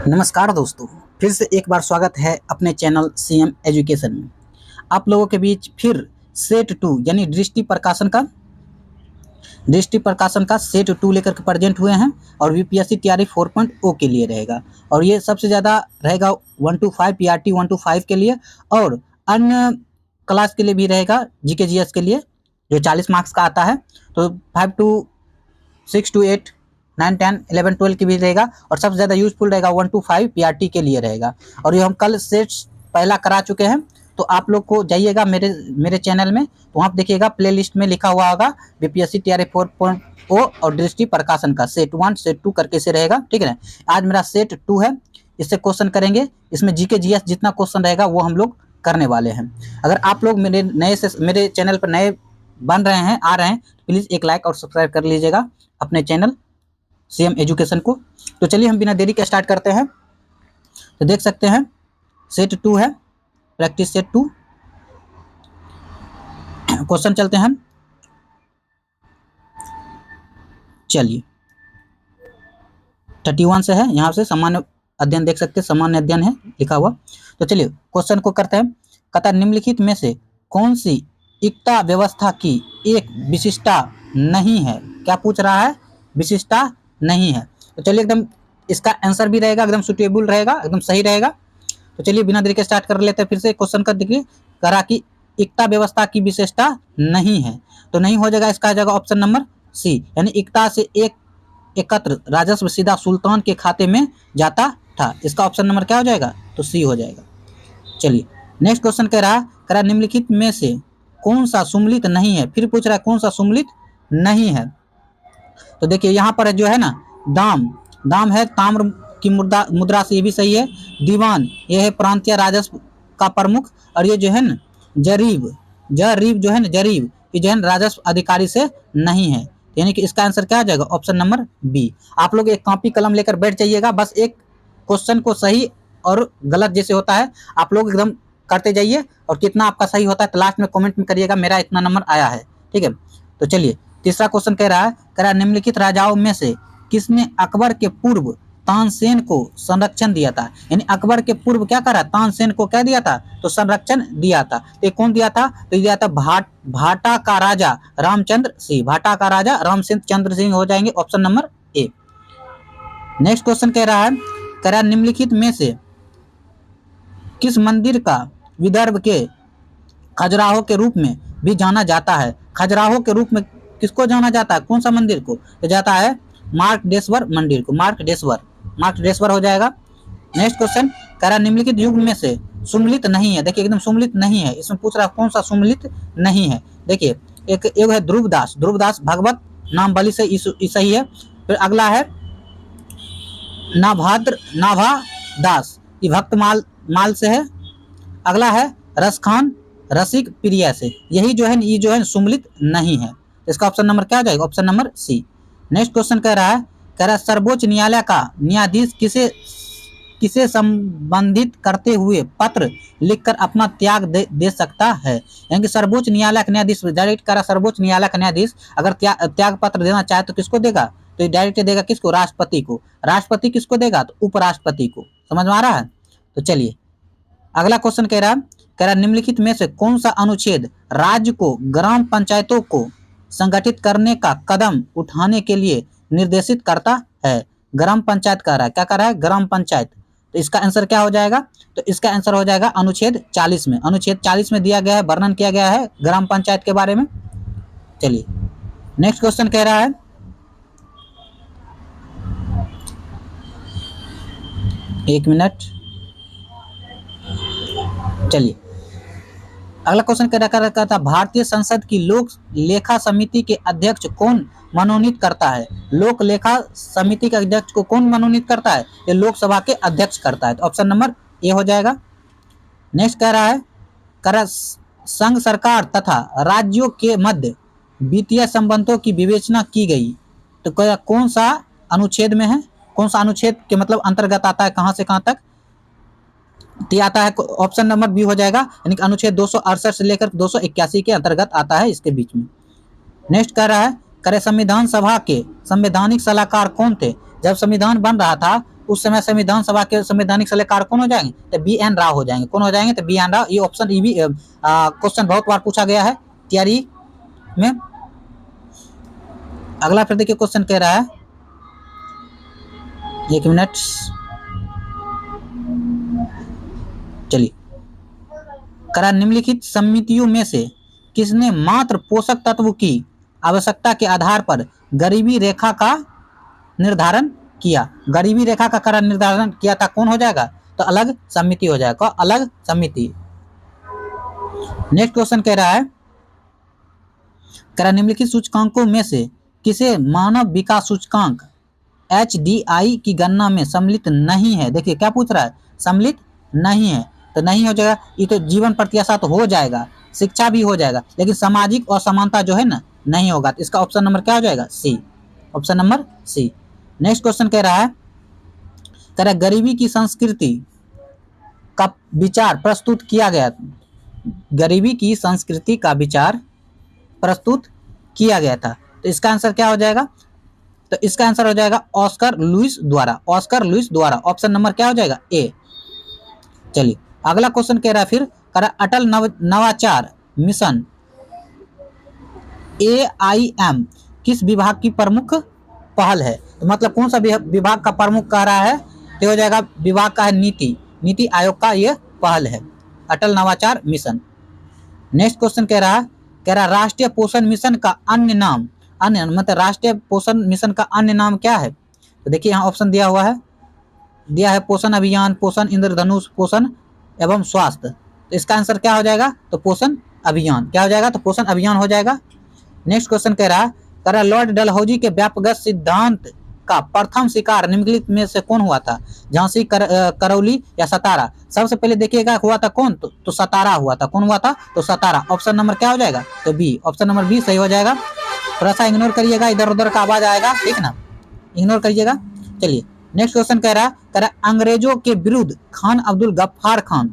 नमस्कार दोस्तों, फिर से एक बार स्वागत है अपने चैनल सीएम एजुकेशन में। आप लोगों के बीच फिर सेट 2 यानी दृष्टि प्रकाशन का सेट 2 लेकर के प्रेजेंट हुए हैं और वीपीएससी टीआरई 4.0 के लिए रहेगा और ये सबसे ज़्यादा रहेगा 1 to 5 पीआरटी 1 to 5 के लिए और अन्य क्लास के लिए भी रहेगा, जीके जीएस के लिए जो 40 मार्क्स का आता है, तो 5 to 6 to 8 9 10 11 12 की भी रहेगा और सबसे ज़्यादा यूजफुल रहेगा 1 to 5 पीआरटी के लिए रहेगा। और ये हम कल सेट्स पहला करा चुके हैं, तो आप लोग को जाइएगा मेरे चैनल में, तो वहाँ देखिएगा प्लेलिस्ट में लिखा हुआ होगा बीपीएससी टीआरई 4.0 और दृष्टि प्रकाशन का सेट 1 सेट 2 करके से रहेगा। ठीक है ना, आज मेरा सेट 2 है, इससे क्वेश्चन करेंगे। इसमें जीके जीएस जितना क्वेश्चन रहेगा वो हम लोग करने वाले हैं। अगर आप लोग मेरे चैनल पर नए बन रहे हैं, आ रहे हैं, प्लीज़ एक लाइक और सब्सक्राइब कर लीजिएगा अपने चैनल सीएम एजुकेशन को। तो चलिए हम बिना देरी के स्टार्ट करते हैं। तो देख सकते हैं सेट 2 है, प्रैक्टिस सेट 2। क्वेश्चन चलते हैं, चलिए 31 से है, यहाँ से सामान्य अध्ययन देख सकते हैं, सामान्य अध्ययन है लिखा हुआ। तो चलिए क्वेश्चन को करते हैं। कहता निम्नलिखित में से कौन सी एकता व्यवस्था की एक विशिष्टता नहीं है। क्या पूछ रहा है? विशिष्टता नहीं है। तो चलिए एकदम इसका आंसर भी रहेगा, एकदम सुटेबल रहेगा, एकदम सही रहेगा। तो चलिए बिना देरी के स्टार्ट कर लेते हैं फिर से क्वेश्चन का। देखिए करा कि एकता व्यवस्था की विशेषता नहीं है, तो नहीं हो जाएगा, इसका आ जाएगा ऑप्शन नंबर सी, यानी एकता से एक एकत्र राजस्व सीधा सुल्तान के खाते में जाता था। इसका ऑप्शन नंबर क्या हो जाएगा? तो सी हो जाएगा। चलिए नेक्स्ट क्वेश्चन कह रहा निम्नलिखित में से कौन सा सुम्मिलित नहीं है। फिर पूछ रहा है कौन सा सुम्मिलित नहीं है। तो देखिए यहाँ पर जो है ना, दाम है ताम्र की मुद्रा से, ये भी सही है। दीवान ये है प्रांतीय राजस्व का प्रमुख, और ये जो है ना जरीब जो है ना, जरीब ये जो है राजस्व अधिकारी से नहीं है, यानी कि इसका आंसर क्या आ जाएगा? Option number B. आप लोग एक कॉपी कलम लेकर बैठ जाइएगा, बस एक क्वेश्चन को सही और गलत जैसे होता है आप लोग एकदम करते जाइए, और कितना आपका सही होता है तो लास्ट में कमेंट में करिएगा मेरा इतना नंबर आया है। ठीक है, तो चलिए तीसरा क्वेश्चन कह रहा है निम्नलिखित राजाओं में से किसने अकबर के पूर्व तानसेन को संरक्षण दिया था। यानी अकबर के पूर्व क्या करा? तानसेन को क्या दिया था? तो संरक्षण दिया था। तो कौन दिया था? तो दिया था भाटा का राजा रामचंद्र सिंह। भाटा का राजा रामचंद्र सिंह हो जाएंगे, option number A. Next question कह रहा है निम्नलिखित में से किस मंदिर का विदर्भ के खजुराहो के रूप में भी जाना जाता है। खजुराहो के रूप में किसको जाना जाता है? कौन सा मंदिर को? तो जाता है मार्कंडेश्वर मंदिर को। मार्कंडेश्वर हो जाएगा। नेक्स्ट क्वेश्चन कह रहा निम्नलिखित युग में से सुम्मिलित नहीं है। देखिए एकदम सुम्मिलित नहीं है, इसमें पूछ रहा कौन सा सुम्मिलित नहीं है। देखिए एक है ध्रुवदास भगवत नाम बलि से सही है। फिर अगला है नाभा दास, ये भक्त माल से है। अगला है रसखान रसिक प्रिया से। यही जो है ये जो है सुम्मिलित नहीं है। इसका ऑप्शन नंबर क्या आ जाएगा? Option number C. Next question कह रहा है सर्वोच्च न्यायालय का न्यायाधीश किसे संबंधित करते हुए पत्र लिखकर अपना त्याग दे सकता है। यानी कि सर्वोच्च न्यायालय का न्यायाधीश डायरेक्ट करा, सर्वोच्च न्यायालय का न्यायाधीश अगर त्याग पत्र देना चाहे तो किसको देगा? तो डायरेक्ट देगा किसको? राष्ट्रपति को। राष्ट्रपति किसको देगा? तो उपराष्ट्रपति को। समझ में आ रहा है? तो चलिए अगला क्वेश्चन कह रहा निम्नलिखित में से कौन सा अनुच्छेद राज्य को ग्राम पंचायतों को संगठित करने का कदम उठाने के लिए निर्देशित करता है। ग्राम पंचायत कह रहा है, क्या कह रहा है? ग्राम पंचायत। तो इसका आंसर क्या हो जाएगा? तो इसका आंसर हो जाएगा अनुच्छेद 40 में। अनुच्छेद 40 में दिया गया है, वर्णन किया गया है ग्राम पंचायत के बारे में। चलिए नेक्स्ट क्वेश्चन कह रहा है एक मिनट, चलिए अगला क्वेश्चन कह रहा था भारतीय संसद की लोक लेखा समिति के अध्यक्ष कौन मनोनीत करता है। लोक लेखा समिति के अध्यक्ष को कौन मनोनीत करता है? ये लोकसभा के अध्यक्ष करता है। तो ऑप्शन नंबर ए हो जाएगा। नेक्स्ट कह रहा है संघ सरकार तथा राज्यों के मध्य वित्तीय संबंधों की विवेचना की गई। तो कौन सा अनुच्छेद में है? कौन सा अनुच्छेद के मतलब अंतर्गत आता है, कहां से कहां तक आता है? ऑप्शन नंबर बी हो जाएगा, यानी अनुच्छेद 268 से लेकर 281 के अंतर्गत आता है, इसके बीच में। नेक्स्ट कह रहा है संविधान सभा के संवैधानिक सलाहकार कौन थे। जब संविधान बन रहा था उस समय संविधान सभा के संवैधानिक सलाहकार कौन हो जाएंगे? तो बी एन राव हो जाएंगे। कौन हो जाएंगे? तो बी एन राव। ये ऑप्शन ई भी क्वेश्चन बहुत बार पूछा गया है तैयारी में। अगला फिर देखिए क्वेश्चन कह रहा है, एक मिनट, चलिए, करा निम्नलिखित समितियों में से किसने मात्र पोषक तत्व की आवश्यकता के आधार पर गरीबी रेखा का निर्धारण किया? गरीबी रेखा का करा निर्धारण किया था, कौन हो जाएगा? तो अलग समिति हो जाएगा, अलग समिति। नेक्स्ट क्वेश्चन कह रहा है, करा निम्नलिखित सूचकांकों में से किसे मानव विकास सूचकांक HDI की गणना में सम्मिलित नहीं है? देखिए क्या पूछ रहा है, सम्मिलित नहीं है, तो नहीं हो जाएगा। ये तो जीवन प्रत्याशा तो हो जाएगा, शिक्षा भी हो जाएगा, लेकिन सामाजिक असमानता जो है ना नहीं होगा। तो इसका ऑप्शन नंबर क्या हो जाएगा? C, option number C. Next question कह रहा है, कह रहा है गरीबी की संस्कृति का विचार प्रस्तुत किया गया, गरीबी की संस्कृति का विचार प्रस्तुत किया गया था। तो इसका आंसर क्या हो जाएगा? तो इसका आंसर हो जाएगा ऑस्कर लुईस द्वारा, ऑस्कर लुईस द्वारा। ऑप्शन नंबर क्या हो जाएगा? ए। चलिए अगला क्वेश्चन कह रहा है, फिर कह रहा है अटल नवाचार मिशन AIM किस विभाग की प्रमुख पहल है? तो मतलब कौन सा विभाग का प्रमुख कह रहा है? तो हो जाएगा विभाग का है नीति आयोग का ये पहल है, अटल नवाचार मिशन। नेक्स्ट क्वेश्चन कह रहा है राष्ट्रीय पोषण मिशन का अन्य नाम, अन्य मतलब राष्ट्रीय पोषण मिशन का अन्य नाम क्या है? तो देखिए यहाँ ऑप्शन दिया हुआ है, दिया है पोषण अभियान, पोषण इंद्रधनुष, पोषण एवं स्वास्थ्य। तो इसका आंसर क्या हो जाएगा? तो पोषण अभियान। क्या हो जाएगा? तो पोषण अभियान हो जाएगा। नेक्स्ट क्वेश्चन कह रहा लॉर्ड डलहौजी के व्यापक सिद्धांत का प्रथम शिकार निम्नलिखित में से कौन हुआ था? झांसी, करौली या सतारा? सबसे पहले देखिएगा हुआ था कौन? तो सतारा हुआ था। कौन हुआ था? तो सतारा। ऑप्शन नंबर क्या हो जाएगा? तो बी, ऑप्शन नंबर बी सही हो जाएगा। थोड़ा सा इग्नोर करिएगा, इधर उधर का आवाज आएगा, ठीक ना, इग्नोर करिएगा। चलिए नेक्स्ट क्वेश्चन कह रहा अंग्रेजों के विरुद्ध खान अब्दुल गफ्फार खान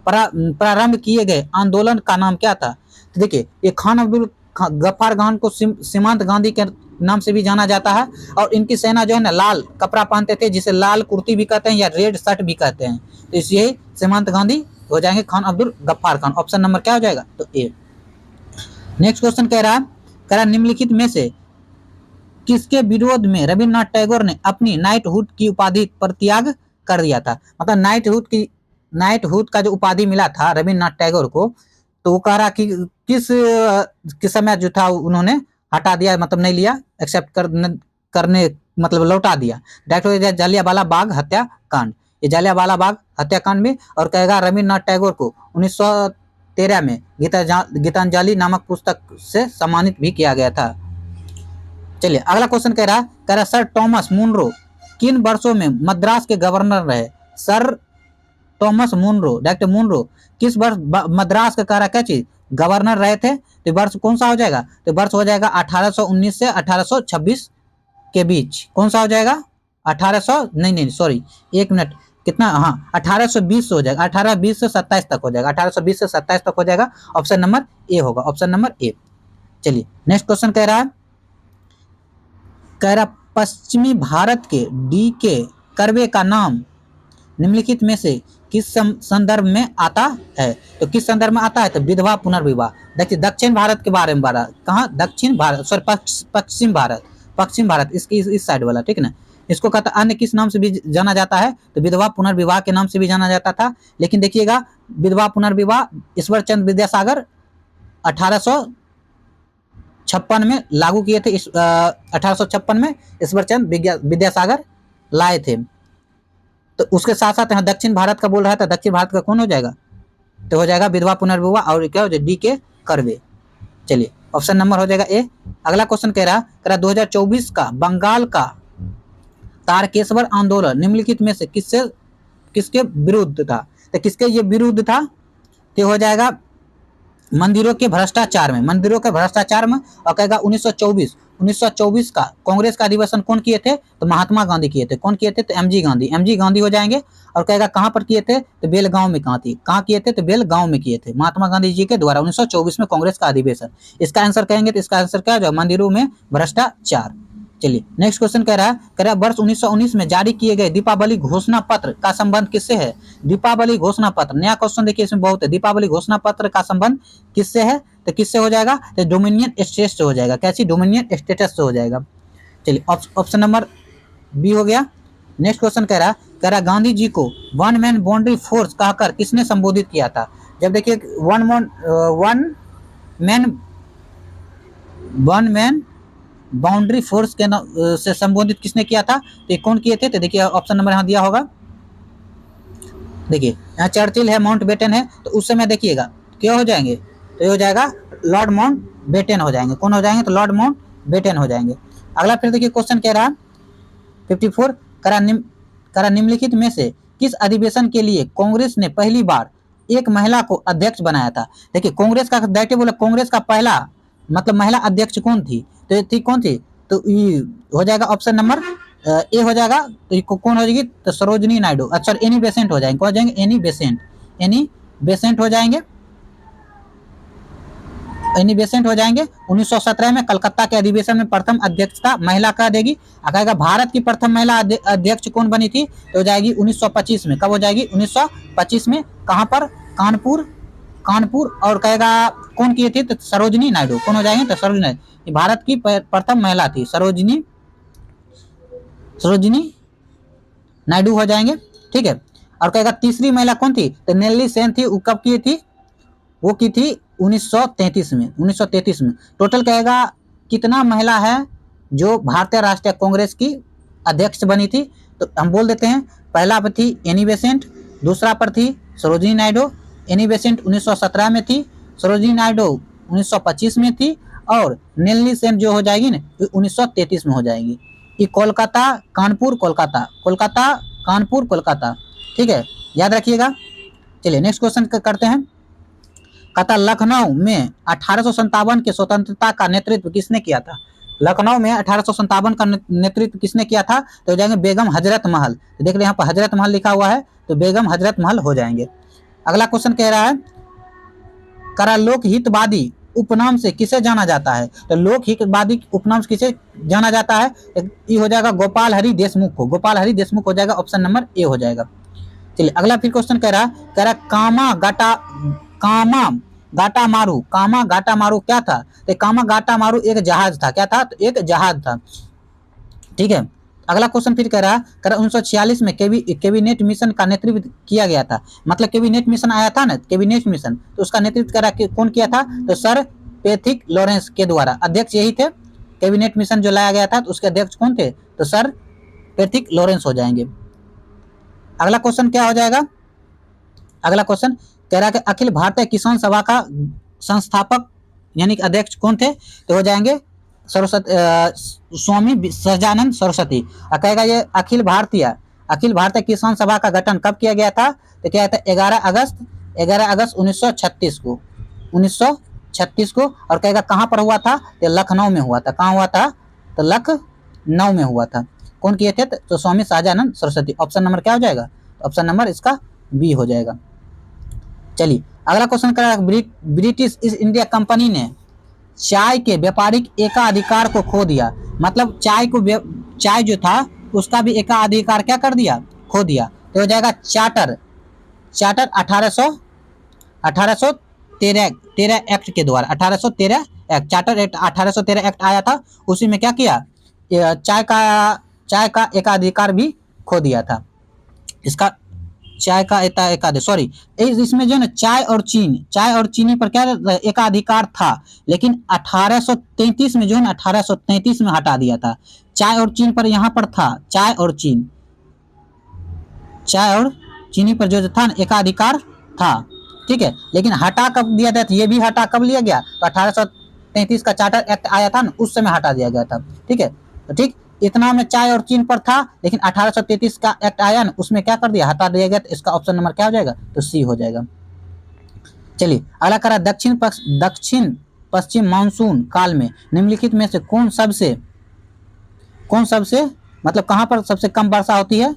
प्रारंभ किए गए आंदोलन का नाम क्या था? तो देखिए ये खान अब्दुल गफ्फार खान को सीमांत गांधी के नाम से भी जाना जाता है, और इनकी सेना जो है ना लाल कपड़ा पहनते थे, जिसे लाल कुर्ती भी कहते हैं या रेड शर्ट भी कहते हैं। तो इसलिए सीमांत गांधी हो जाएंगे खान अब्दुल गफ्फार खान। ऑप्शन नंबर क्या हो जाएगा? तो ए। नेक्स्ट क्वेश्चन कह रहा निम्नलिखित में से किसके विरोध में रविन्द्रनाथ टैगोर ने अपनी नाइटहुड की उपाधि पर त्याग कर दिया था? मतलब नाइटहुड का जो उपाधि मिला था रविन्द्रनाथ टैगोर को, तो वो कह रहा कि किस समय जो था उन्होंने हटा दिया, मतलब नहीं लिया, एक्सेप्ट करने मतलब लौटा दिया। डायरेक्ट हो जाए जालियांवाला बाग हत्याकांड, ये जालियांवाला बाग हत्याकांड में। और कहेगा रविन्द्रनाथ टैगोर को 1913 में गीतांजलि नामक पुस्तक से सम्मानित भी किया गया था। चलिए अगला क्वेश्चन कह रहा सर थॉमस मुनरो किन वर्षों में मद्रास के गवर्नर रहे? Sir Thomas Munro, doctor Munro किस वर्ष मद्रास का कह रहा क्या चीज गवर्नर रहे थे? तो वर्ष कौन सा हो जाएगा? तो वर्ष हो जाएगा 1819 से 1826 के बीच। कौन सा हो जाएगा? 1800 नहीं सॉरी, एक मिनट, कितना, हाँ 1820 हो जाएगा, 1820 से 27 तक हो जाएगा, 1820 से 27 तक हो जाएगा। ऑप्शन नंबर ए होगा, ऑप्शन नंबर ए। चलिए नेक्स्ट क्वेश्चन कह रहा पश्चिमी भारत के DK कर्वे का नाम निम्नलिखित में से किस संदर्भ में आता है? तो किस संदर्भ में आता है? तो विधवा पुनर्विवाह। देखिए दक्षिण भारत के बारे में बात, कहाँ? दक्षिण भारत, सॉरी पश्चिम भारत इसकी इस साइड वाला, ठीक ना। इसको कहता अन्य किस नाम से भी जाना जाता है? तो विधवा पुनर्विवाह के नाम से भी जाना जाता था। लेकिन देखिएगा विधवा पुनर्विवाह ईश्वर चंद्र विद्यासागर 1856 में लागू किए थे। 1856 में ईश्वर चंद्र विद्यासागर लाए थे। तो उसके साथ साथ यहाँ दक्षिण भारत का बोल रहा था, दक्षिण भारत का कौन हो जाएगा? तो हो जाएगा विधवा पुनर्विवाह, और क्या हो जाएगा? DK curve. चलिए ऑप्शन नंबर हो जाएगा ए। अगला क्वेश्चन कह रहा 2024 का बंगाल का तारकेश्वर आंदोलन निम्नलिखित में से किसके विरुद्ध था? तो किसके ये विरुद्ध था? तो हो जाएगा मंदिरों के भ्रष्टाचार में, मंदिरों के भ्रष्टाचार में। और कहेगा 1924 का कांग्रेस का अधिवेशन कौन किए थे? तो महात्मा गांधी किए थे। कौन किए थे? तो MG गांधी हो जाएंगे। और कहेगा कहां पर किए थे? तो बेलगांव में। कहां किए थे? तो बेलगांव में किए थे, महात्मा गांधी जी के द्वारा 1924 में कांग्रेस का अधिवेशन। इसका आंसर कहेंगे तो इसका आंसर क्या हो जाएगा? मंदिरों में भ्रष्टाचार। चलिए नेक्स्ट क्वेश्चन कह रहा है वर्ष 1919 में जारी किए गए दीपावली घोषणा पत्र का संबंध किससे है? दीपावली घोषणा पत्र, नया क्वेश्चन देखिए इसमें बहुत है। दीपावली घोषणा पत्र का संबंध किससे है? तो किससे हो जाएगा? तो डोमिनियन स्टेट्स से हो जाएगा। कैसी? डोमिनियन स्टेटस से हो जाएगा। चलिए ऑप्शन नंबर बी हो गया। नेक्स्ट क्वेश्चन कह रहा गांधी जी को वन मैन बाउंड्री फोर्स कहकर किसने संबोधित किया था? जब देखिए वन मैन बाउंड्री फोर्स के से संबोधित किसने किया था? तो ये कौन किए थे? तो देखिए ऑप्शन नंबर यहाँ दिया होगा। देखिए यहाँ चर्चिल है, माउंटबेटन है, तो उस समय देखिएगा क्या हो जाएंगे? तो ये हो जाएगा लॉर्ड माउंटबेटन हो जाएंगे। कौन हो जाएंगे? तो लॉर्ड माउंटबेटन हो जाएंगे। अगला फिर देखिए क्वेश्चन कह रहा 54 करा निम्नलिखित में से किस अधिवेशन के लिए कांग्रेस ने पहली बार एक महिला को अध्यक्ष बनाया था? देखिए कांग्रेस का डायरेक्ट बोला, कांग्रेस का पहला मतलब महिला अध्यक्ष कौन थी? तो थी कौन थी? तो ये हो जाएगा ऑप्शन नंबर ए हो जाएगा। तो कौन हो जाएगी? तो सरोजनी नायडू। अच्छा एनी बेसेंट हो जाएंगे। कौन हो जाएंगे? एनी बेसेंट हो जाएंगे। एनी बेसेंट हो जाएंगे। 1917 में कलकत्ता के अधिवेशन में प्रथम अध्यक्षता महिला का देगी। कहेगा भारत की प्रथम महिला अध्यक्ष कौन बनी थी? तो हो जाएगी 1925 में। कब हो जाएगी? 1925 में। कहां पर? कानपुर। और कहेगा कौन किए थे? तो सरोजनी नायडू। कौन हो जाएंगे? तो सरोजनी नायडू भारत की प्रथम महिला थी, सरोजनी नायडू हो जाएंगे। ठीक है। और कहेगा तीसरी महिला कौन थी? तो नेल्ली सेन थी। वो कब की थी? वो की थी 1933 में। 1933 में। टोटल कहेगा कितना महिला है जो भारतीय राष्ट्रीय कांग्रेस की अध्यक्ष बनी थी? तो हम बोल देते हैं पहला पर थी एनी बेसेंट, दूसरा पर थी सरोजिनी नायडू। एनी बेसेंट 1917 में थी, सरोजिनी नायडू 1925 में थी, और नेल्ली सेन जो हो जाएगी ना 1933 में हो जाएगी। ये कोलकाता कानपुर कोलकाता। ठीक है, याद रखिएगा। चलिए नेक्स्ट क्वेश्चन करते हैं। कहता लखनऊ में 1857 के स्वतंत्रता का नेतृत्व किसने किया था? लखनऊ में 1857 का नेतृत्व किसने किया था? तो हो जाएंगे बेगम हजरत महल। तो देख रहे यहाँ पर हजरत महल लिखा हुआ है, तो बेगम हजरत महल हो जाएंगे। अगला क्वेश्चन कह रहा है करा लोक हितवादी उपनाम से किसे जाना जाता है? तो लोक हितवादी उपनाम से किसे जाना जाता है? ये हो जाएगा गोपाल हरि देशमुख को। गोपाल हरि देशमुख हो जाएगा। ऑप्शन नंबर ए हो जाएगा। चलिए अगला फिर क्वेश्चन कह रहा कामा गाटा मारू क्या था? तो कामा गाटा मारू एक जहाज था। क्या था? तो एक जहाज था। ठीक है। अगला क्वेश्चन फिर कह रहा 1946 में कैबिनेट मिशन का नेतृत्व किया गया था। मतलब कैबिनेट मिशन आया था ना, कैबिनेट मिशन, तो उसका नेतृत्व करा कौन किया था? तो सर पैथिक लॉरेंस के द्वारा। अध्यक्ष यही थे। कैबिनेट मिशन जो लाया गया था तो उसके अध्यक्ष कौन थे? तो सर पैथिक लॉरेंस हो जाएंगे। अगला क्वेश्चन क्या हो जाएगा? अगला क्वेश्चन कह रहा है कि अखिल भारतीय किसान सभा का संस्थापक यानी कि अध्यक्ष कौन थे? तो हो जाएंगे स्वामी सहजानंद सरस्वती। कहेगा ये अखिल भारतीय किसान सभा का गठन कब किया गया था? तो क्या था? 11 अगस्त 1936 को। 1936 को। और कहेगा कहाँ पर हुआ था? तो लखनऊ में हुआ था। कहाँ हुआ था? तो लखनऊ में हुआ था। कौन किए थे? तो स्वामी सहजानंद सरस्वती। ऑप्शन नंबर क्या हो जाएगा? ऑप्शन नंबर इसका बी हो जाएगा। चलिए अगला क्वेश्चन करा ब्रिटिश ईस्ट इंडिया कंपनी ने चाय के व्यापारिक एकाधिकार को खो दिया। मतलब चाय जो था उसका भी एकाधिकार क्या कर दिया? खो दिया। तो हो जाएगा चार्टर 1813 एक्ट के द्वारा। 1813 एक्ट, चार्टर एक्ट 1813 एक्ट आया था। उसी में क्या किया? चाय का एकाधिकार भी खो दिया था। इसका चाय का सॉरी इसमें जो है ना चाय और चीनी पर क्या एकाधिकार था, लेकिन 1833 में जो है ना 1833 में हटा दिया था। चाय और चीनी पर यहाँ पर था चाय और चीनी पर जो था ना एकाधिकार था। ठीक है, लेकिन हटा कब दिया गया था? ये भी हटा कब लिया गया? तो 1833 का चार्टर एक्ट आया था ना, उस समय हटा दिया गया था। ठीक है, तो ठीक इतना में चाय और चीन पर था, लेकिन 1833 का एक्ट आया ना, उसमें क्या कर दिया? हटा दिया गया। तो इसका ऑप्शन नंबर क्या हो जाएगा? तो सी हो जाएगा। चलिए अगला करा दक्षिण पश्चिम मानसून काल में निम्नलिखित में से कौन सबसे मतलब कहां पर सबसे कम वर्षा होती है?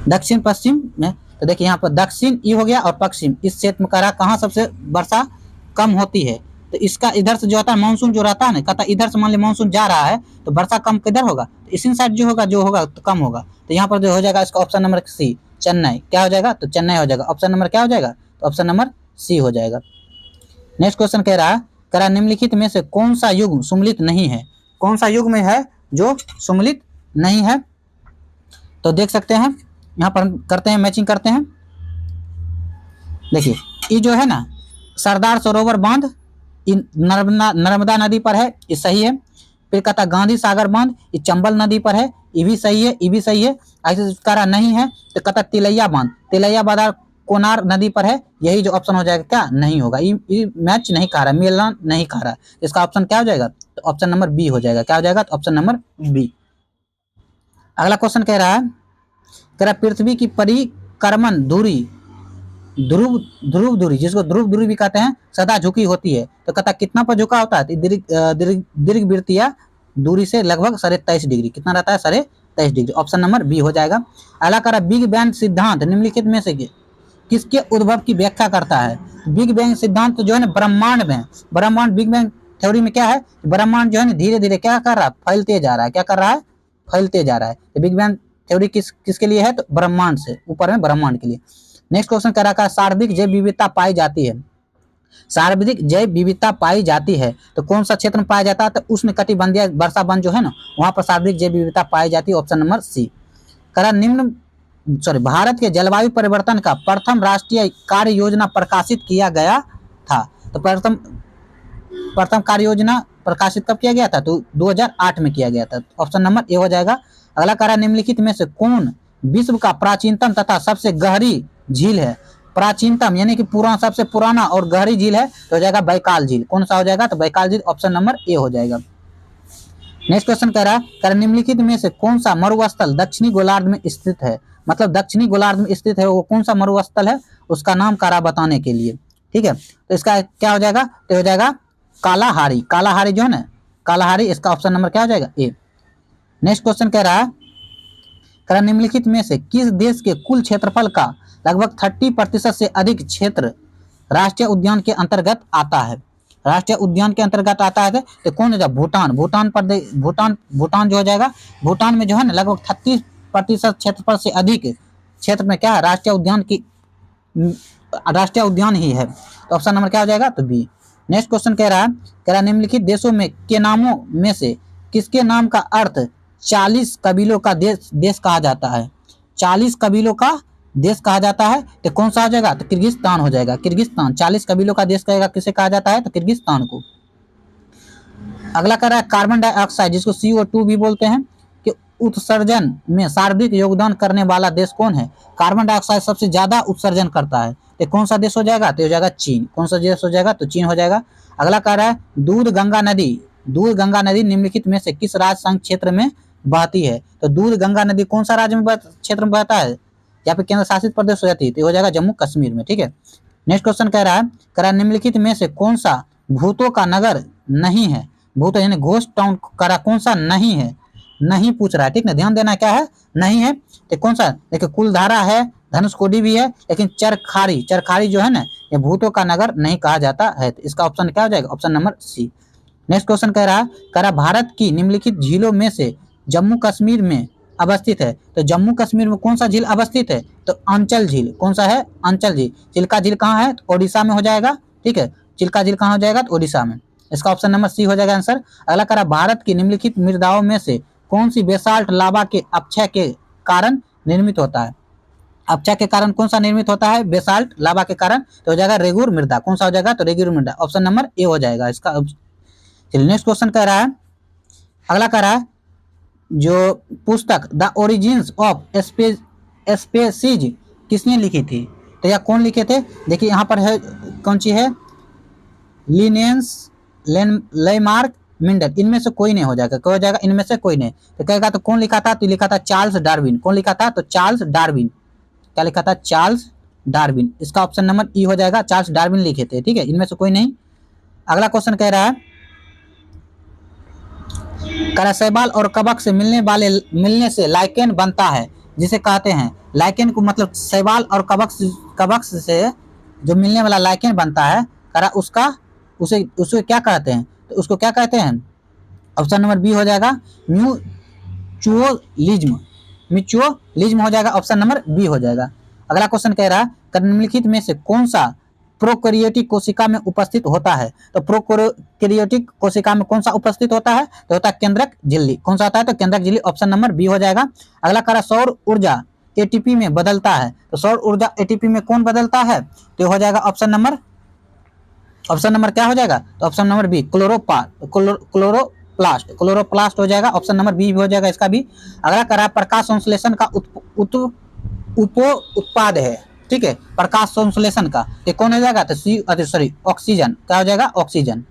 दक्षिण पश्चिम में। तो देखिए यहाँ पर दक्षिण ई हो गया और पश्चिम इस क्षेत्र में करा कहाँ सबसे वर्षा कम होती है? तो इसका इधर से जो होता है मानसून जो रहता है ना, कहता इधर से मान ली मानसून जा रहा है तो वर्षा कम किधर होगा, तो इसी साइड जो होगा तो कम होगा। तो यहाँ पर जो हो जाएगा इसका ऑप्शन नंबर सी, चेन्नई। क्या हो जाएगा, तो चेन्नई हो जाएगा। ऑप्शन नंबर क्या हो जाएगा, तो ऑप्शन नंबर सी हो जाएगा। नेक्स्ट क्वेश्चन कह रहा निम्नलिखित में से कौन सा युग्म सुमेलित नहीं है, कौन सा युग्म है जो सुमेलित नहीं है। तो देख सकते हैं यहाँ पर हम करते हैं, मैचिंग करते हैं। देखिए ये जो है ना सरदार सरोवर बांध नर्मदा नदी पर है, ये सही है। फिर कहता गांधी सागर बांध ये चंबल नदी पर है, ये भी सही है, ये भी सही है। ऐसे करा नहीं है तो कहता तिलैया बांध कोनार नदी पर है, यही जो ऑप्शन हो जाएगा क्या, नहीं होगा। ये मैच नहीं खा रहा, मिलना नहीं खा रहा, इसका ऑप्शन क्या हो जाएगा, तो ऑप्शन नंबर बी हो जाएगा। क्या हो जाएगा, तो ऑप्शन नंबर बी। अगला क्वेश्चन कह रहा पृथ्वी की परिक्रमण दूरी ध्रुव दूरी, जिसको ध्रुव दूरी भी कहते हैं, सदा झुकी होती है। तो कहता कितना पर झुका होता है, दीर्घवृत्तीय दूरी से लगभग 23.5 डिग्री। कितना रहता है, 23.5 डिग्री। ऑप्शन नंबर बी हो जाएगा। अगला कह रहा बिग बैंग सिद्धांत निम्नलिखित में से किसके उद्भव की व्याख्या करता है। बिग बैंग सिद्धांत तो जो है ना ब्रह्मांड बिग बैंग थ्योरी में क्या है, ब्रह्मांड जो है ना धीरे धीरे क्या कर रहा है, फैलते जा रहा है। क्या कर रहा है, फैलते जा रहा है। तो बिग बैंग थ्योरी किसके लिए है, तो ब्रह्मांड से ऊपर में ब्रह्मांड के लिए। नेक्स्ट क्वेश्चन कह रहा है सार्वत्रिक जैव विविधता पाई जाती है, सार्वत्रिक जैव विविधता पाई जाती है तो कौन सा क्षेत्र में पाया जाता है, तो उष्णकटिबंधीय वर्षा वन जो है ना वहां पर सार्वत्रिक जैव विविधता पाई जाती है। ऑप्शन नंबर सी। भारत के जलवायु परिवर्तन का प्रथम राष्ट्रीय कार्य योजना प्रकाशित किया गया था। तो प्रथम कार्य योजना प्रकाशित कब किया गया था, तो 2008 में किया गया था। ऑप्शन नंबर ए हो जाएगा। अगला कह रहा निम्नलिखित में से कौन विश्व का प्राचीनतम तथा सबसे गहरी झील है। प्राचीनतम यानी कि सबसे पुराना और गहरी झील है तो हो जाएगा बैकाल झील। कौन सा हो जाएगा, तो बैकाल झील। ऑप्शन नंबर ए हो जाएगा। नेक्स्ट क्वेश्चन कह रहा है निम्नलिखित में से कौन सा मरुस्थल दक्षिणी गोलार्ध में स्थित है, मतलब दक्षिणी गोलार्ध में स्थित है वो कौन सा मरुस्थल है, उसका नाम करा बताने के लिए। ठीक है, तो इसका क्या हो जाएगा, तो हो जाएगा कालाहारी। कालाहारी जो है ना कालाहारी, इसका ऑप्शन नंबर क्या हो जाएगा, ए। नेक्स्ट क्वेश्चन कह रहा है निम्नलिखित में से किस देश के कुल क्षेत्रफल का लगभग 30% से अधिक क्षेत्र राष्ट्रीय उद्यान के अंतर्गत आता है। राष्ट्रीय उद्यान के अंतर्गत आता है तो कौन हो जाएगा, भूटान जो हो जाएगा। भूटान में जो है ना लगभग 36% क्षेत्रफल से अधिक क्षेत्र में क्या है, राष्ट्रीय उद्यान ही है। तो ऑप्शन नंबर क्या हो जाएगा, तो बी। नेक्स्ट क्वेश्चन कह रहा है निम्नलिखित देशों में के नामों में से किसके नाम का अर्थ 40 कबीलों का देश कहा जाता है। 40 कबीलों का देश कहा जाता है तो कौन सा हो जाएगा, तो किर्गिस्तान हो जाएगा। किर्गिस्तान 40 कबीलों का देश कहेगा, किसे कहा जाता है, तो किर्गिस्तान को। अगला कह रहा है कार्बन डाइऑक्साइड जिसको CO2 भी बोलते हैं कि उत्सर्जन में सर्वाधिक योगदान करने वाला देश कौन है। कार्बन डाइऑक्साइड सबसे ज्यादा उत्सर्जन करता है तो कौन सा देश हो जाएगा, तो हो जाएगा चीन। कौन सा देश हो जाएगा, तो चीन हो जाएगा। अगला कह रहा है दूध गंगा नदी निम्नलिखित में से किस राज्य संघ क्षेत्र में बहती है। तो दूध गंगा नदी कौन सा राज्य में क्षेत्र में बहता है, या फिर केंद्र शासित प्रदेश हो जाती है, तो हो जाएगा जम्मू कश्मीर में। ठीक है, नेक्स्ट क्वेश्चन कह रहा है निम्नलिखित में से कौन सा भूतों का नगर नहीं है। भूत यानी घोस्ट टाउन करा कौन सा नहीं है, नहीं पूछ रहा है। ठीक ना, ध्यान देना क्या है, नहीं है तो कौन सा, देखिए कुलधारा है, धनुषकोडी भी है, लेकिन चरखारी जो है ना ये भूतों का नगर नहीं कहा जाता है। तो इसका ऑप्शन क्या हो जाएगा, option number C. Next question कह रहा भारत की निम्नलिखित झीलों में से जम्मू कश्मीर में अवस्थित है। तो जम्मू कश्मीर में कौन सा झील अवस्थित है, तो अंचल झील। कौन सा है, अंचल झील। चिल्का झील कहाँ है, तो ओडिशा में हो जाएगा। ठीक है, चिल्का झील कहाँ हो जाएगा, तो ओडिशा में। इसका ऑप्शन नंबर सी हो जाएगा आंसर। अगला कह रहा भारत की निम्नलिखित मृदाओं में से कौन सी बेसाल्ट लावा के अपक्षय के कारण निर्मित होता है। अपक्षय के कारण कौन सा निर्मित होता है, बेसाल्ट लावा के कारण, तो हो जाएगा रेगुर मृदा। कौन सा हो जाएगा, तो रेगुर मृदा। ऑप्शन नंबर ए हो जाएगा इसका। चलिए नेक्स्ट क्वेश्चन कह रहा है, अगला कह रहा है जो पुस्तक द ओरिजिन्स ऑफ स्पीसीज किसने लिखी थी, तो यह कौन लिखे थे। देखिए यहाँ पर है कौन सी है, लिनेंस लेमार्क मिंडल, इनमें से कोई नहीं हो जाएगा। क्या हो जाएगा, इनमें से कोई नहीं। तो कहेगा तो कौन लिखा था, तो लिखा था चार्ल्स डार्विन। कौन लिखा था, तो चार्ल्स डार्विन। क्या लिखा था, चार्ल्स डार्विन। इसका ऑप्शन नंबर ई हो जाएगा, चार्ल्स डार्विन लिखे थे। ठीक है, इनमें से कोई नहीं। अगला क्वेश्चन कह रहा है शैवाल और कवक से मिलने से लाइकेन बनता है, जिसे कहते हैं लाइकेन को, मतलब शैवाल और कवक से जो मिलने वाला लाइकेन बनता है, करा उसका उसे उसे क्या कहते हैं? तो उसको क्या कहते हैं? ऑप्शन नंबर बी हो जाएगा म्यूचुअलिज्म। म्यूचुअलिज्म हो जाएगा, ऑप्शन नंबर बी हो जाएगा। अगला क्वेश्चन कह रहा है निम्नलिखित में से कौन सा प्रोकैरियोटिक कोशिका में उपस्थित होता है? तो प्रोकैरियोटिक कोशिका में कौन सा उपस्थित होता है? तो होता है केंद्रक झिल्ली। कौन सा होता है? तो केंद्रक झिल्ली, ऑप्शन नंबर बी हो जाएगा। अगला कह रहा सौर ऊर्जा एटीपी में बदलता है, तो सौर ऊर्जा एटीपी में कौन बदलता है? तो हो जाएगा ऑप्शन नंबर क्या हो जाएगा? तो ऑप्शन नंबर बी क्लोरोप्लास्ट हो जाएगा, ऑप्शन नंबर बी हो जाएगा इसका भी। अगला कह रहा है प्रकाश संश्लेषण का उत्पाद है, ठीक है, प्रकाश संश्लेषण का, ये कौन हो जाएगा? तो सॉरी ऑक्सीजन। क्या हो जाएगा? ऑक्सीजन,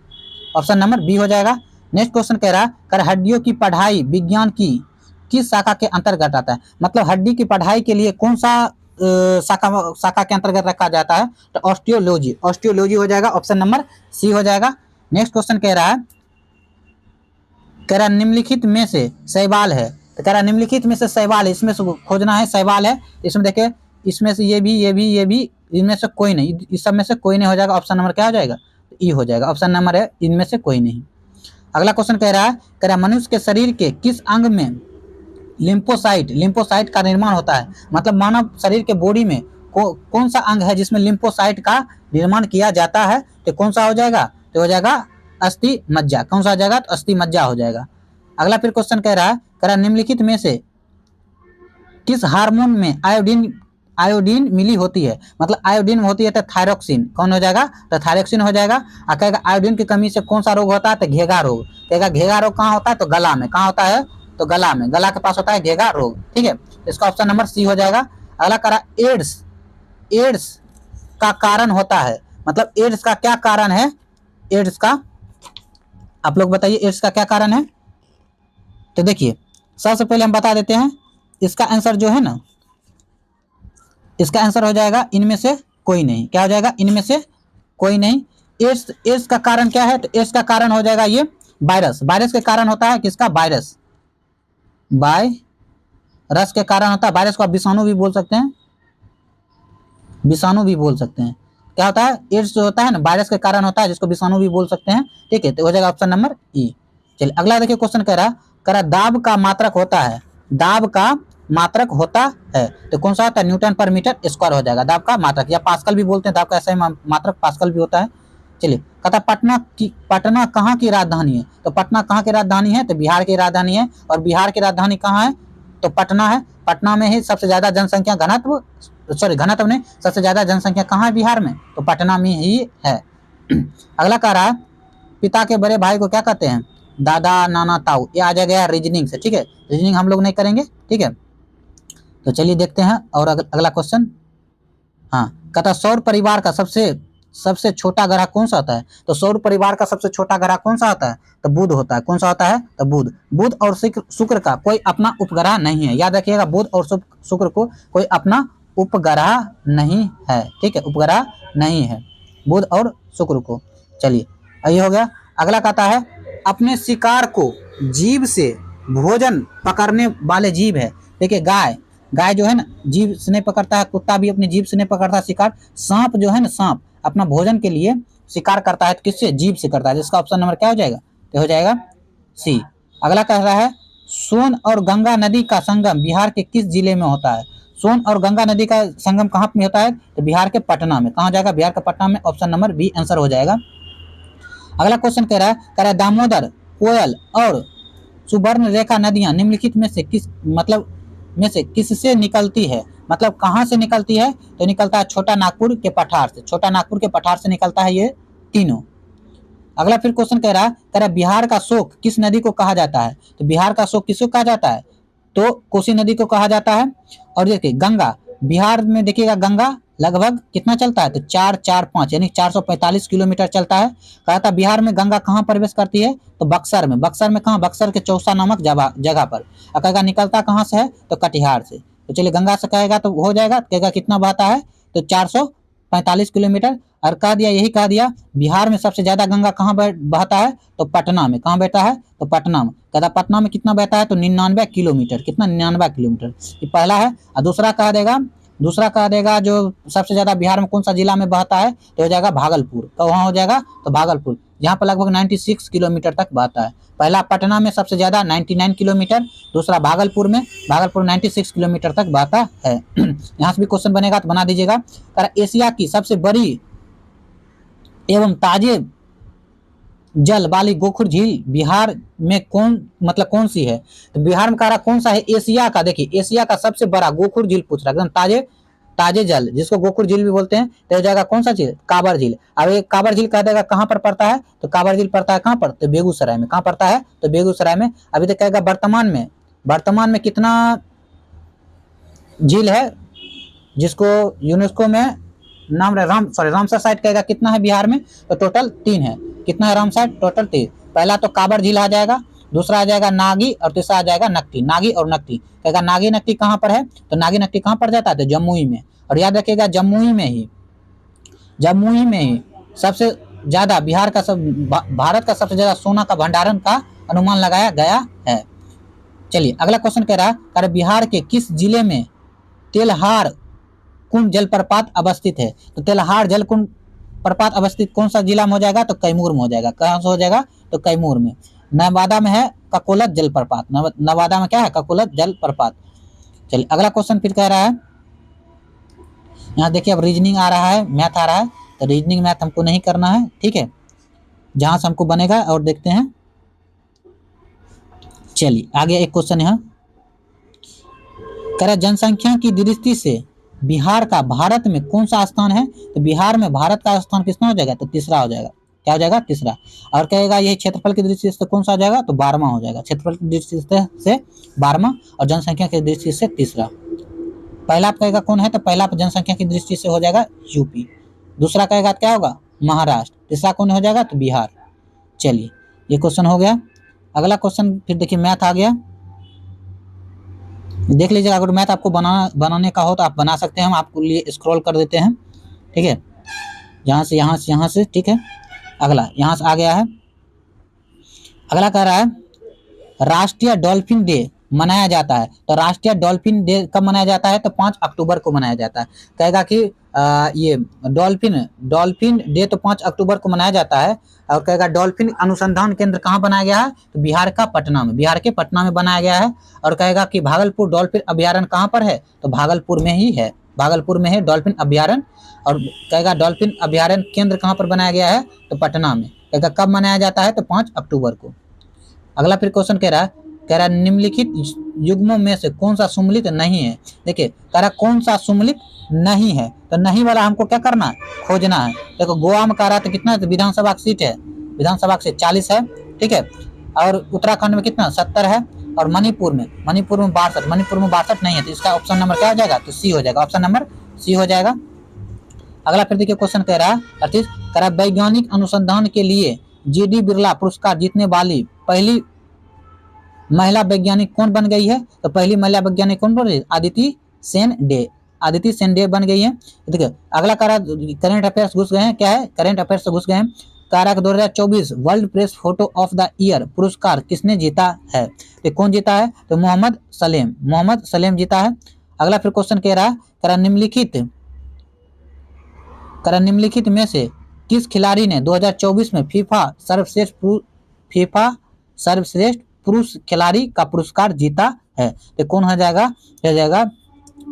ऑप्शन नंबर बी हो जाएगा। नेक्स्ट क्वेश्चन कह रहा है हड्डियों की पढ़ाई विज्ञान की किस शाखा के अंतर्गत आता है? मतलब हड्डी की पढ़ाई के लिए कौन सा शाखा के अंतर्गत रखा जाता है? तो ऑस्टियोलॉजी हो जाएगा, ऑप्शन नंबर सी हो जाएगा। नेक्स्ट क्वेश्चन कह रहा है निम्नलिखित में से शैवाल है, तो कह रहा निम्नलिखित में से शैवाल है, इसमें से खोजना है शैवाल है। इसमें देखिए इसमें से ये भी इनमें से कोई नहीं, इस सब में से कोई नहीं हो जाएगा, ऑप्शन नंबर क्या हो जाएगा? ई हो जाएगा, ऑप्शन नंबर है इनमें से कोई नहीं। अगला क्वेश्चन कह रहा है मनुष्य के शरीर के किस अंग में लिम्फोसाइट का निर्माण होता है? मतलब मानव शरीर के बॉडी में कौन सा अंग है जिसमें लिम्फोसाइट का निर्माण किया जाता है? तो कौन सा हो जाएगा? तो हो जाएगा अस्थि मज्जा। कौन सा हो जाएगा? तो अस्थि मज्जा हो जाएगा। अगला फिर क्वेश्चन कह रहा है निम्नलिखित में से किस हार्मोन में आयोडीन मिली होती है? मतलब आयोडीन होती है तो थायरोक्सिन। कौन हो जाएगा? तो थायरोक्सिन हो जाएगा। कहेगा आयोडीन की कमी से कौन सा रोग होता है? तो घेगा रोग। कहेगा घेगा रोग कहाँ होता है? तो गला में। कहाँ होता है? तो गला में, गला के पास होता है घेगा रोग, ठीक है, इसका ऑप्शन नंबर सी हो जाएगा। अगला करा एड्स का कारण होता है, मतलब एड्स का क्या कारण है? एड्स का आप लोग बताइए, एड्स का क्या कारण है? तो देखिए सबसे पहले हम बता देते हैं, इसका आंसर जो है ना, इसका आंसर हो जाएगा इनमें से कोई नहीं। क्या हो जाएगा? इनमें से कोई नहीं। एड्स का कारण क्या है? तो एड्स का कारण हो जाएगा ये वायरस के कारण होता है। किसका? वायरस के कारण होता है। वायरस को आप विषाणु भी बोल सकते हैं, क्या होता है? एड्स जो होता है ना वायरस के कारण होता है, जिसको विषाणु भी बोल सकते हैं, ठीक है, तो हो जाएगा ऑप्शन नंबर ई। चलिए अगला देखिए क्वेश्चन कह रहा दाब का मात्रक होता है, दाब का मात्रक होता है, तो कौन सा होता है? न्यूटन पर मीटर स्क्वायर हो जाएगा दाब का मात्रक, या पास्कल भी बोलते हैं दाब का, ऐसा ही मात्रक पास्कल भी होता है। चलिए कहता पटना कहाँ की राजधानी है? तो पटना कहाँ की राजधानी है? तो बिहार की राजधानी है। और बिहार की राजधानी कहाँ है? तो पटना है। पटना में ही सबसे ज्यादा जनसंख्या घनत्व नहीं, सबसे ज्यादा जनसंख्या कहाँ है बिहार में? तो पटना में ही है। अगला कह रहा है पिता के बड़े भाई को क्या कहते हैं? दादा, नाना, ताऊ। ये आ जाएगा रीजनिंग से, ठीक है, रीजनिंग हम लोग नहीं करेंगे, ठीक है। तो चलिए देखते हैं और अगला क्वेश्चन। हाँ, कहता सौर परिवार का सबसे छोटा ग्रह कौन सा होता है? तो सौर परिवार का सबसे छोटा ग्रह कौन सा होता है? तो बुध होता है। कौन सा होता है? तो बुध और शुक्र का कोई अपना उपग्रह नहीं है। याद रखिएगा, बुध और शुक्र को कोई अपना उपग्रह नहीं है, ठीक है, उपग्रह नहीं है बुध और शुक्र को। चलिए ये हो गया। अगला कहता है अपने शिकार को जीभ से भोजन पकड़ने वाले जीव है। देखिए गाय जो है ना जीभ से नहीं पकड़ता है, कुत्ता भी अपनी जीभ से नहीं पकड़ता शिकार। सांप जो है ना, सांप अपना भोजन के लिए शिकार करता है, तो किससे? जीभ से करता है, जिसका ऑप्शन नंबर क्या हो जाएगा? तो हो जाएगा सी। अगला कह रहा है सोन और गंगा नदी का संगम बिहार के किस जिले में होता है? सोन और गंगा नदी का संगम कहाँ में होता है? तो बिहार के पटना में। कहाँ जाएगा? बिहार के पटना में, ऑप्शन नंबर बी आंसर हो जाएगा। अगला क्वेश्चन कह रहा है दामोदर, कोयल और सुवर्ण रेखा नदियां निम्नलिखित में से किससे निकलती है? मतलब कहाँ से निकलती है? तो निकलता है छोटा नागपुर के पठार से। छोटा नागपुर के पठार से निकलता है ये तीनों। अगला फिर क्वेश्चन कह रहा बिहार का शोक किस नदी को कहा जाता है? तो बिहार का शोक किसको कहा जाता है? तो कोसी नदी को कहा जाता है। और देखिए गंगा, बिहार में देखिएगा गंगा लगभग कितना चलता है? तो 445 यानी 445 किलोमीटर चलता है। कहा था बिहार में गंगा कहाँ प्रवेश करती है? तो बक्सर में। बक्सर में कहाँ? बक्सर के चौसा नामक जगह पर। और कहेगा निकलता कहाँ से है? तो कटिहार से। तो चलिए गंगा से कहेगा तो हो जाएगा, कहेगा कितना बहता है? तो 445 किलोमीटर। और कह दिया बिहार में सबसे ज्यादा गंगा कहाँ बहता है? तो पटना में। कहाँ बहता है? तो पटना में। कहता पटना में कितना बहता है? तो 99 किलोमीटर। कितना? 99 किलोमीटर, ये पहला है। और दूसरा कह देगा दूसरा कह देगा जो सबसे ज्यादा बिहार में कौन सा जिला में बहता है, तो हो जाएगा भागलपुर। तो वहां हो जाएगा तो भागलपुर, यहाँ पर लगभग 96 किलोमीटर तक बहता है। पहला पटना में सबसे ज्यादा 99 किलोमीटर, दूसरा भागलपुर में, भागलपुर 96 किलोमीटर तक बहता है। यहाँ से भी क्वेश्चन बनेगा तो बना दीजिएगा। एशिया की सबसे बड़ी एवं ताजे जल वाली गोखुर झील बिहार में कौन सी है, तो बिहार में कह रहा कौन सा है, एशिया का। देखिए एशिया का सबसे बड़ा गोखुर झील पूछ रहा है, एकदम ताजे ताजे जल, जिसको गोखुर झील भी बोलते हैं। तो हो जाएगा कौन सा झील, काबर झील। अब ये काबर झील कह देगा कहाँ पर पड़ता है, तो काबर झील पड़ता है कहाँ पर, तो बेगूसराय में। कहाँ पड़ता है, तो बेगूसराय में। अभी तक कहेगा वर्तमान में कितना झील है जिसको यूनेस्को में नाम रामसर साइट कहेगा कितना है बिहार में, तो टोटल 3 है। कितना है रामसर, टोटल 3। पहला तो काबर झील आ जाएगा, दूसरा आ जाएगा नागी, और तीसरा आ जाएगा नकटी। नागी और नकटी कहेगा नागी नकटी कहाँ पर है, तो नागी नकटी कहाँ पर जाता है, तो जमुई में। और याद रखिएगा जमुई में ही सबसे ज्यादा भारत का सबसे ज्यादा सोना का भंडारण का अनुमान लगाया गया है। चलिए अगला क्वेश्चन कह रहा है बिहार के किस जिले में तेल्हार कुंड जलप्रपात अवस्थित है, तो तेल्हार जल कुंड प्रपात अवस्थित कौन सा जिला में हो जाएगा, तो कैमूर में हो जाएगा। कहाँ से हो जाएगा, तो कैमूर में। नवादा में है ककोलत जलप्रपात, नवादा में क्या है, ककोलत जलप्रपात। चलिए अगला क्वेश्चन फिर कह रहा है, यहाँ देखिए अब रीजनिंग आ रहा है, मैथ आ रहा है, तो रीजनिंग मैथ हमको नहीं करना है, ठीक है, जहां से हमको बनेगा और देखते हैं। चलिए आगे एक क्वेश्चन है, कह रहा जनसंख्या की दृष्टि से बिहार का भारत में कौन सा स्थान है, तो बिहार में भारत का स्थान कितना हो जाएगा, तो तीसरा हो जाएगा। क्या हो जाएगा, तीसरा। और कहेगा यही क्षेत्रफल की दृष्टि से कौन सा हो जाएगा, तो 12वां हो जाएगा। क्षेत्रफल की दृष्टि से 12वां और जनसंख्या की दृष्टि से तीसरा। पहला कहेगा कौन है, तो पहला जनसंख्या की दृष्टि से हो जाएगा यूपी, दूसरा कहेगा क्या होगा, महाराष्ट्र, तीसरा कौन हो जाएगा, तो बिहार। चलिए ये क्वेश्चन हो गया। अगला क्वेश्चन फिर देखिए मैथ आ गया, देख लीजिएगा। अगर मैथ आपको बनाने का हो तो आप बना सकते हैं, हम आपको लिए स्क्रॉल कर देते हैं, ठीक है, यहाँ से, ठीक है। अगला यहाँ से आ गया है, अगला कह रहा है राष्ट्रीय डॉल्फिन डे मनाया जाता है, तो राष्ट्रीय डॉल्फिन डे कब मनाया जाता है, तो 5 अक्टूबर को मनाया जाता है। कहेगा कि ये डॉल्फिन डे तो 5 अक्टूबर को मनाया जाता है। और कहेगा डॉल्फिन अनुसंधान केंद्र कहाँ बनाया गया है, तो बिहार के पटना में बनाया गया है। और कहेगा कि भागलपुर डॉल्फिन अभ्यारण्य कहाँ पर है, तो भागलपुर में ही है, भागलपुर में है डॉल्फिन अभ्यारण्य। और कहेगा डॉल्फिन अभ्यारण्य केंद्र कहाँ पर बनाया गया है, तो पटना में। कहेगा कब मनाया जाता है, तो 5 अक्टूबर को। अगला फिर क्वेश्चन कह रहा निम्नलिखित युग्मों में से कौन सा सम्मिलित नहीं है। देखिए कह रहा कौन सा सम्मिलित नहीं है, तो नहीं वाला हमको क्या करना है, खोजना है। देखो गोवा में कह रहा था कितना विधानसभा सीट है, विधानसभा सीट 40 है, ठीक है। और उत्तराखंड में कितना 70 है। और मणिपुर में 62, मणिपुर में 62 नहीं है, तो इसका ऑप्शन नंबर क्या हो जाएगा, तो सी हो जाएगा, ऑप्शन नंबर सी हो जाएगा। अगला फिर देखिए क्वेश्चन कह रहा वैज्ञानिक अनुसंधान के लिए जीडी बिरला पुरस्कार जीतने वाली पहली महिला वैज्ञानिक कौन बन गई है, तो पहली महिला वैज्ञानिक कौन बन गई, आदिति सेन डे बन गई है। देखिए अगला करंट अफेयर्स घुस गए हैं, क्या है, करंट अफेयर्स से घुस गए हैं। 2024 world press photo of the year पुरस्कार किसने जीता है, तो कौन जीता है, तो मोहम्मद सलेम जीता है। अगला फिर क्वेश्चन कह रहा निम्नलिखित में से किस खिलाड़ी ने 2024 में फीफा सर्वश्रेष्ठ पुरुष खिलाड़ी का पुरस्कार जीता है, तो कौन हो जाएगा,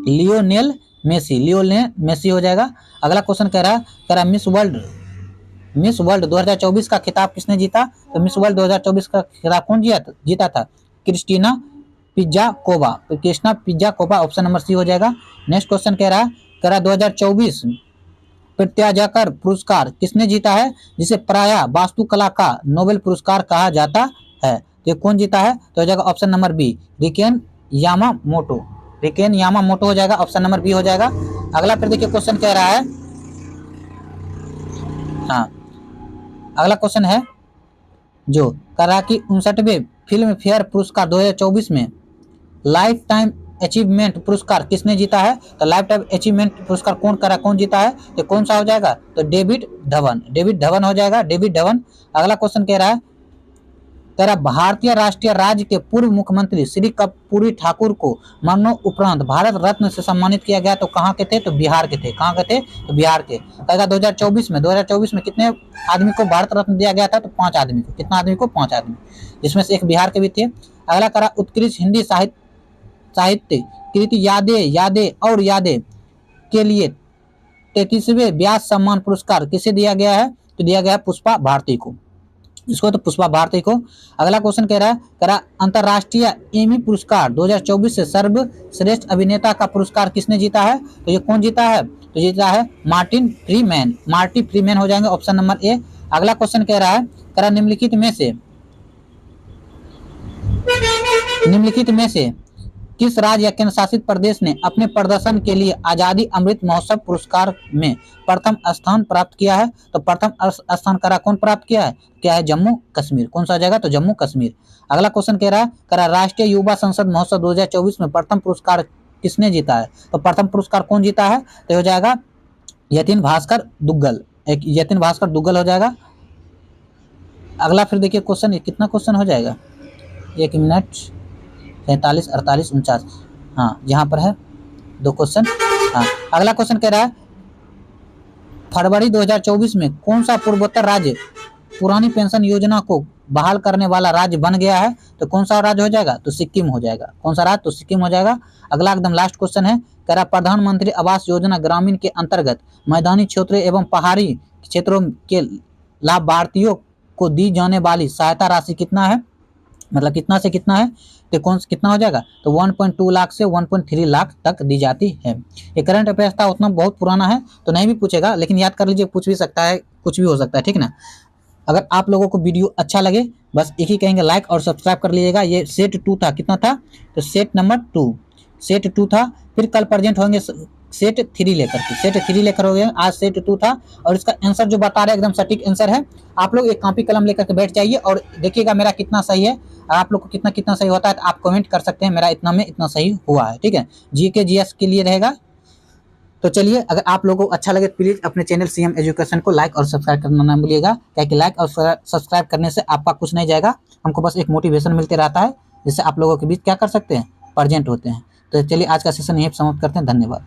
लियोनेल मेसी हो जाएगा। अगला क्वेश्चन कह रहा मिस वर्ल्ड 2024 का खिताब किसने जीता, तो मिस वर्ल्ड 2024 का खिताब कौन जीता था, क्रिस्टीना पिज्जाकोवा, ऑप्शन नंबर सी हो जाएगा। नेक्स्ट क्वेश्चन कह रहा 2024 प्रत्याजकर पुरस्कार किसने जीता है, जिसे प्रायः वास्तुकला का नोबेल पुरस्कार कहा जाता है, तो कौन जीता है, तो हो जाएगा option number B, Riken Yamamoto हो जाएगा, ऑप्शन नंबर बी हो जाएगा। अगला फिर देखिए क्वेश्चन कह रहा है, हाँ अगला क्वेश्चन है जो कह रहा कि 59वें फिल्म फेयर पुरस्कार 2024 में लाइफ टाइम अचीवमेंट पुरस्कार किसने जीता है, तो लाइफ टाइम अचीवमेंट पुरस्कार कौन जीता है, तो कौन सा हो जाएगा, तो डेविड धवन हो जाएगा, डेविड धवन। अगला क्वेश्चन कह रहा है कह रहा भारतीय राष्ट्रीय राज्य के पूर्व मुख्यमंत्री श्री कर्पूरी ठाकुर को मरणोपरांत भारत रत्न से सम्मानित किया गया। तो कहाँ के थे? तो बिहार के थे। कहाँ के थे? तो बिहार के। कहेगा 2024 में कितने आदमी को भारत रत्न दिया गया था? तो 5 आदमी को। कितना आदमी को? 5 आदमी, जिसमें से एक बिहार के भी थे। अगला करा उत्कृष्ट हिंदी साहित्य कृति यादें और यादें के लिए 33वें व्यास सम्मान पुरस्कार किसे दिया गया है? तो दिया गया है पुष्पा भारती को। इसको तो पुष्पा भारती को। अगला क्वेश्चन कह रहा अंतरराष्ट्रीय एमी पुरस्कार 2024 से सर्वश्रेष्ठ अभिनेता का पुरस्कार किसने जीता है? तो ये कौन जीता है? तो जीता है मार्टिन फ्रीमैन हो जाएंगे ऑप्शन नंबर ए। अगला क्वेश्चन कह रहा निम्नलिखित में से किस राज्य या केंद्र शासित प्रदेश ने अपने प्रदर्शन के लिए आजादी अमृत महोत्सव पुरस्कार में प्रथम स्थान प्राप्त किया है? तो प्रथम स्थान कौन प्राप्त किया है? क्या है? जम्मू कश्मीर। कौन सा जगह? तो जम्मू कश्मीर। अगला क्वेश्चन कह रहा राष्ट्रीय युवा संसद महोत्सव 2024 में प्रथम पुरस्कार किसने जीता है? तो प्रथम पुरस्कार कौन जीता है? तो हो जाएगा यतिन भास्कर दुग्गल हो जाएगा। अगला फिर देखिए क्वेश्चन, कितना क्वेश्चन हो जाएगा? 1 मिनट 43, 48, 49। हाँ, यहाँ पर है 2 क्वेश्चन। हाँ, अगला क्वेश्चन कह रहा है फरवरी 2024 में कौन सा पूर्वोत्तर राज्य पुरानी पेंशन योजना को बहाल करने वाला राज्य बन गया है? तो कौन सा राज्य हो जाएगा? तो सिक्किम हो जाएगा। कौन सा राज्य? तो सिक्किम हो जाएगा। अगला एकदम लास्ट क्वेश्चन है, कह रहा प्रधानमंत्री आवास योजना ग्रामीण के अंतर्गत मैदानी क्षेत्रों एवं पहाड़ी क्षेत्रों के लाभार्थियों को दी जाने वाली सहायता राशि कितना है? मतलब कितना से कितना है? तो कितना हो जाएगा? तो 1.2 लाख से 1.3 लाख तक दी जाती है। ये करंट अफेयर्स था, उतना बहुत पुराना है तो नहीं भी पूछेगा, लेकिन याद कर लीजिए, पूछ भी सकता है, कुछ भी हो सकता है, ठीक ना। अगर आप लोगों को वीडियो अच्छा लगे, बस एक ही कहेंगे, लाइक और सब्सक्राइब कर लीजिएगा। ये सेट 2 था, कितना था? तो सेट नंबर 2 था। फिर कल प्रेजेंट होंगे सेट 3 लेकर हो गए। आज सेट 2 था और इसका आंसर जो बता रहे एकदम सटीक आंसर है। आप लोग एक कॉपी कलम लेकर के बैठ जाइए और देखिएगा मेरा कितना सही है। आप लोग को कितना सही होता है तो आप कमेंट कर सकते हैं, मेरा इतना में इतना सही हुआ है, ठीक है। जीके जीएस के लिए रहेगा। तो चलिए, अगर आप लोगों को अच्छा लगे प्लीज अपने चैनल सीएम एजुकेशन को लाइक और सब्सक्राइब करना ना भूलिएगा, क्योंकि लाइक और सब्सक्राइब करने से आपका कुछ नहीं जाएगा, हमको बस एक मोटिवेशन मिलते रहता है, जिससे आप लोगों के बीच क्या कर सकते हैं, प्रेजेंट होते हैं। तो चलिए आज का सेशन यहीं समाप्त करते हैं। धन्यवाद।